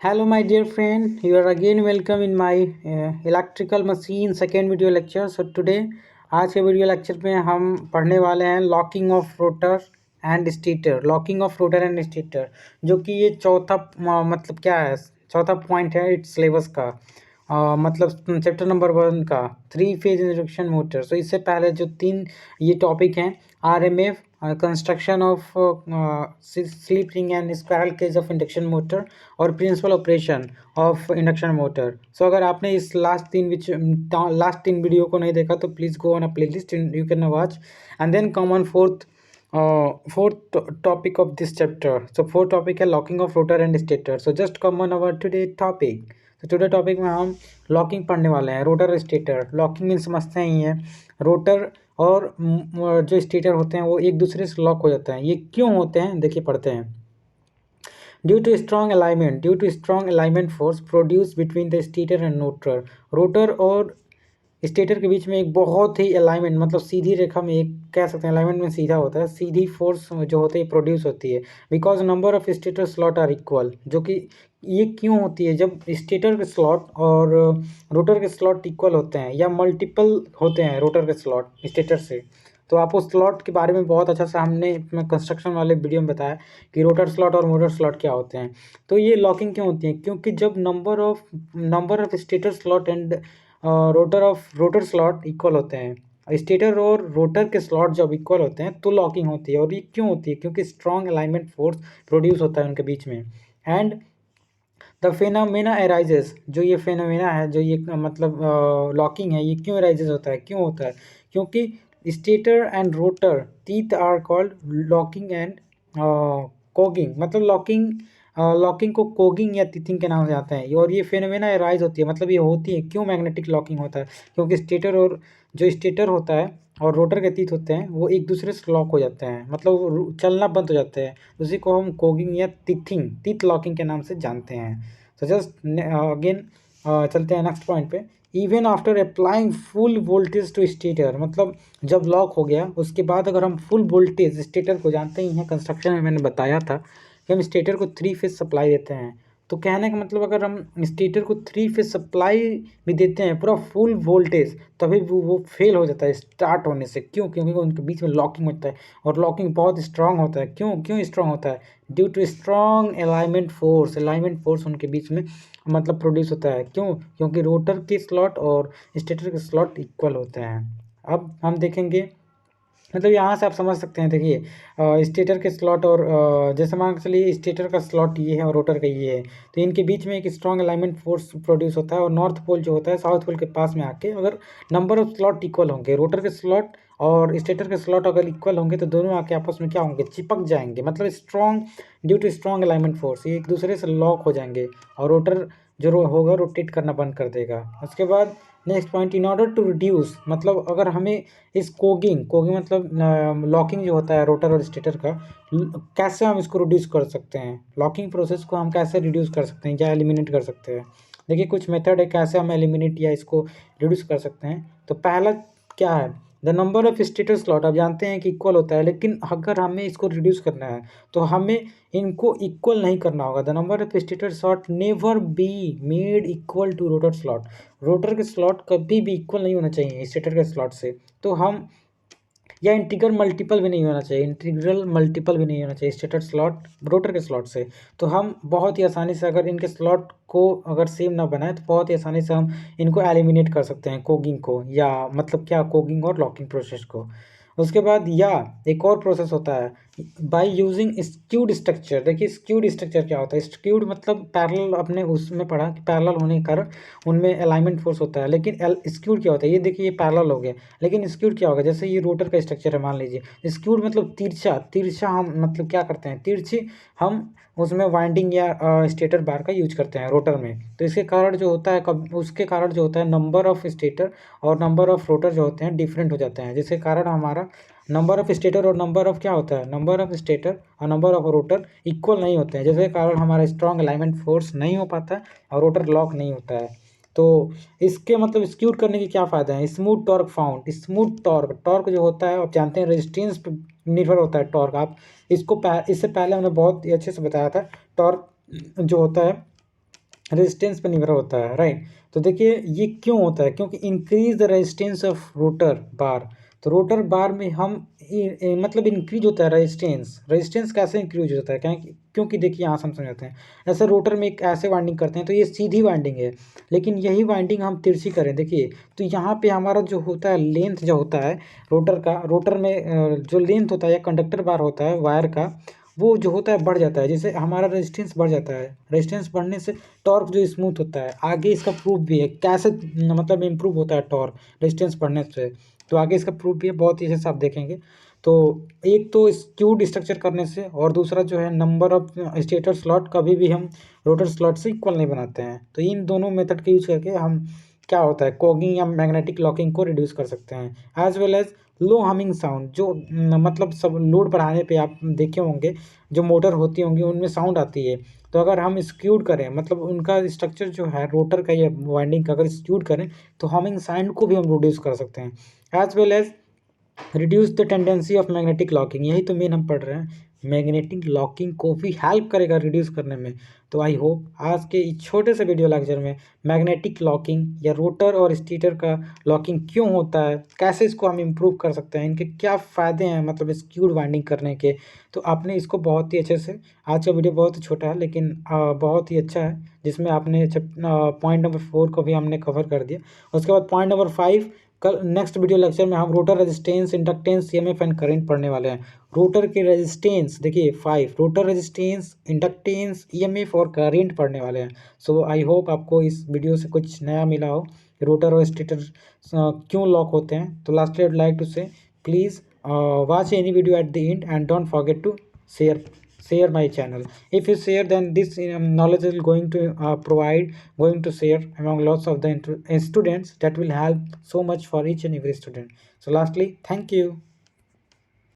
Hello, my dear friend. You are again welcome in my electrical machine second video lecture. So today आज के video lecture में हम पढ़ने वाले हैं locking of rotor and stator. Locking of rotor and stator जो कि ये चौथा मतलब क्या है, चौथा पॉइंट है इट्स सिलेबस का। मतलब चैप्टर नंबर 1 का 3 फेज इंडक्शन मोटर। सो इससे पहले जो 3 ये टॉपिक हैं RMF, construction of slip ring and squirrel cage of induction motor और principle operation of induction motor. So अगर आपने इस लास्ट तीन वीडियो को नहीं देखा तो please go on a playlist, you can watch and then come on fourth topic of this chapter. So fourth topic है locking of rotor and stator. So just come on our today topic. तो today topic में हम locking पढ़ने वाले हैं, rotor और stator. Locking mean समझते ही हैं, रोटर और जो स्टेटर होते हैं वो एक दूसरे से लॉक हो जाते हैं। ये क्यों होते हैं देखिए पढ़ते हैं। Due to strong alignment force produce between the stator and rotor और स्टेटर के बीच में एक बहुत ही अलाइनमेंट मतलब सीधी रेखा में, एक कह सकते हैं अलाइनमेंट में सीधा होता है, सीधी फोर्स जो होती है प्रोड्यूस होती है because number of stator slot are equal. जो कि ये क्यों होती है, जब स्टेटर के स्लॉट और रोटर के स्लॉट इक्वल होते हैं या मल्टीपल होते हैं रोटर के स्लॉट स्टेटर से। तो आपको स्लॉट के बारे में बहुत अच्छा से हमने कंस्ट्रक्शन वाले वीडियो में बताया कि रोटर स्लॉट और मोटर स्लॉट क्या होते हैं। तो ये लॉकिंग क्यों होती है, क्योंकि जब number of stator slot and rotor slot equal होते हैं, स्टेटर और रोटर के स्लॉट जब इक्वल होते हैं तो लॉकिंग होती है। और ये क्यों होती है, क्योंकि स्ट्रॉन्ग अलाइनमेंट फोर्स प्रोड्यूस होता है उनके बीच में। एंड द फेनामेना एराइजेस, जो ये फेनामेना है, जो ये मतलब लॉकिंग है, ये क्यों एराइजेस होता है, क्यों होता है, क्योंकि stator and rotor teeth are called locking and cogging. मतलब लॉकिंग को कोगिंग या टीथिंग के नाम से आते हैं। और ये फेनोमेना राइज होती है, मतलब ये होती है क्यों मैग्नेटिक लॉकिंग होता है, क्योंकि स्टेटर होता है और रोटर के टीथ होते हैं वो एक दूसरे से लॉक हो जाते हैं, मतलब वो चलना बंद हो जाते हैं। उसी को हम कोगिंग या टीथ लॉकिंग के नाम से जानते हैं। तो जस्ट अगेन चलते हैं नेक्स्ट पॉइंट पे। Even after applying full voltage to stator, मतलब जब लॉक हो गया उसके बाद अगर हम फुल वोल्टेज, स्टेटर को जानते ही हैं कंस्ट्रक्शन में मैंने बताया था कि हम स्टेटर को 3 फेज सप्लाई देते हैं। तो कहने का मतलब अगर हम स्टेटर को 3 फेज सप्लाई भी देते हैं पूरा फुल वोल्टेज, तभी वो फेल हो जाता है स्टार्ट होने से। क्यों? क्योंकि उनके बीच में लॉकिंग होता है और लॉकिंग बहुत स्ट्रांग होता है। क्यों स्ट्रांग होता है? Due to strong alignment force उनके बीच में मतलब प्रोड्यूस होता है। क्यों? क्योंकि रोटर के स्लॉट और स्टेटर के स्लॉट इक्वल होते हैं। अब हम देखेंगे, मतलब यहाँ से आप समझ सकते हैं। देखिए स्टेटर के स्लॉट और जैसे मान के चलिए स्टेटर का स्लॉट ये है और रोटर का ये है, तो इनके बीच में एक स्ट्रॉन्ग अलाइनमेंट फोर्स प्रोड्यूस होता है। और नॉर्थ पोल जो होता है साउथ पोल के पास में आके अगर नंबर ऑफ स्लॉट इक्वल होंगे, रोटर के स्लॉट और स्टेटर के स्लॉट अगर इक्वल होंगे तो दोनों आके आपस में क्या होंगे, चिपक जाएंगे। मतलब due to strong alignment force ये एक दूसरे से लॉक हो जाएंगे और रोटर जो होगा रोटेट करना बंद कर देगा। उसके बाद next point, in order to reduce, मतलब अगर हमें इस कोगिंग मतलब लॉकिंग जो होता है रोटर और स्टेटर का, कैसे हम इसको रिड्यूस कर सकते हैं, लॉकिंग प्रोसेस को हम कैसे रिड्यूस कर सकते हैं या एलिमिनेट कर सकते हैं। देखिए कुछ मेथड है कैसे हम एलिमिनेट या इसको रिड्यूस कर सकते हैं। तो पहला क्या है, the number of stator slot. आप जानते हैं कि इक्वल होता है, लेकिन अगर हमें इसको रिड्यूस करना है तो हमें इनको इक्वल नहीं करना होगा। The number of stator slot never be made equal to rotor slot. Rotor के स्लॉट कभी भी इक्वल नहीं होना चाहिए स्टेटर के स्लॉट से। तो हम या इंटीग्रल मल्टीपल भी नहीं होना चाहिए स्टेटर स्लॉट रोटर के स्लॉट से। तो हम बहुत ही आसानी से अगर इनके स्लॉट को अगर सेम ना बनाए तो बहुत ही आसानी से हम इनको एलिमिनेट कर सकते हैं, कोगिंग को, या मतलब क्या, कोगिंग और लॉकिंग प्रोसेस को। उसके बाद या एक और प्रोसेस होता है बाय यूजिंग स्क्यूड स्ट्रक्चर। देखिए स्क्यूड स्ट्रक्चर क्या होता है, स्क्यूड मतलब पैरेलल, अपने उसमें पढ़ा कि पैरेलल होने के कारण उनमें अलाइनमेंट फोर्स होता है। लेकिन स्क्यूड क्या होता है, ये देखिए ये पैरेलल हो गया, लेकिन स्क्यूड क्या होगा, जैसे ये रोटर का स्ट्रक्चर है मान लीजिए, स्क्यूड मतलब तिरछा हम मतलब क्या करते हैं, तिरछी हम उसमें वाइंडिंग या स्टेटर बार का यूज करते हैं रोटर में। तो इसके कारण जो होता है उसके कारण जो होता है नंबर ऑफ स्टेटर और नंबर ऑफ रोटर जो होते हैं डिफरेंट हो जाते हैं, जिसके कारण हमारा नंबर ऑफ स्टेटर और नंबर ऑफ क्या होता है, नंबर ऑफ स्टेटर और नंबर ऑफ रोटर इक्वल नहीं होते हैं, जिसके कारण हमारा स्ट्रॉन्ग अलाइनमेंट फोर्स नहीं हो पाता है और रोटर लॉक नहीं होता है। तो इसके मतलब स्क्यूड करने के क्या फ़ायदा है, स्मूथ टॉर्क फाउंड। टॉर्क जो होता है आप जानते हैं रेजिस्टेंस पे निर्भर होता है टॉर्क। आप इससे पहले हमने बहुत ही अच्छे से बताया था। टॉर्क जो होता है रेजिस्टेंस पर निर्भर होता है, राइट। तो देखिए ये क्यों होता है, क्योंकि increase the resistance of rotor bar. तो रोटर बार में हम मतलब इंक्रीज होता है रेजिस्टेंस। रेजिस्टेंस कैसे इंक्रीज होता है, क्योंकि देखिए यहाँ से हम समझाते हैं। ऐसे रोटर में एक ऐसे वाइंडिंग करते हैं तो ये सीधी वाइंडिंग है, लेकिन यही वाइंडिंग हम तिरछी करें, देखिए तो यहाँ पे हमारा जो होता है लेंथ जो होता है रोटर का, रोटर में जो लेंथ होता है या कंडक्टर बार होता है वायर का, वो जो होता है बढ़ जाता है, जैसे हमारा रेजिस्टेंस बढ़ जाता है। रेजिस्टेंस बढ़ने से टॉर्क जो स्मूथ होता है, आगे इसका प्रूफ भी है कैसे मतलब इम्प्रूव होता है टॉर्क रेजिस्टेंस बढ़ने से। तो आगे इसका प्रूफ भी है, बहुत ही अच्छे से आप देखेंगे। तो एक तो स्क्यूड स्ट्रक्चर करने से, और दूसरा जो है नंबर ऑफ स्टेटर स्लॉट कभी भी हम रोटर स्लॉट से इक्वल नहीं बनाते हैं। तो इन दोनों मेथड के यूज करके हम क्या होता है कॉगिंग या मैग्नेटिक लॉकिंग को रिड्यूस कर सकते हैं। As well as low humming sound, जो मतलब सब लोड बढ़ाने पे आप देखे होंगे जो मोटर होती होंगी उनमें साउंड आती है। तो अगर हम स्क्यूड करें, मतलब उनका स्ट्रक्चर जो है रोटर का या वाइंडिंग का अगर स्क्यूड करें, तो हमिंग साउंड को भी हम रिड्यूस कर सकते हैं। As well as reduce the tendency of magnetic locking, यही तो मेन हम पढ़ रहे हैं। मैग्नेटिक लॉकिंग को भी हेल्प करेगा रिड्यूस करने में। तो आई होप आज के इस छोटे से वीडियो लेक्चर में मैग्नेटिक लॉकिंग या रोटर और स्टेटर का लॉकिंग क्यों होता है, कैसे इसको हम इम्प्रूव कर सकते हैं, इनके क्या फ़ायदे हैं मतलब स्क्यूड वाइंडिंग करने के, तो आपने इसको बहुत ही अच्छे से, आज का वीडियो बहुत ही छोटा है लेकिन बहुत ही अच्छा है, जिसमें आपने पॉइंट नंबर 4 को भी हमने कवर कर दिया। उसके बाद पॉइंट नंबर 5, कल नेक्स्ट वीडियो लेक्चर में हम rotor resistance, inductance, EMF and current पढ़ने वाले हैं। रोटर के रेजिस्टेंस देखिए 5, रोटर रेजिस्टेंस, इंडक्टेंस, ईएमएफ और करंट पढ़ने वाले हैं। सो आई होप आपको इस वीडियो से कुछ नया मिला हो। रोटर और स्टेटर क्यों लॉक होते हैं। तो lastly I would like to say please watch any video at the end and don't forget to share my channel. If you share, then this knowledge is going to share among lots of the students, that will help so much for each and every student. So lastly, thank you.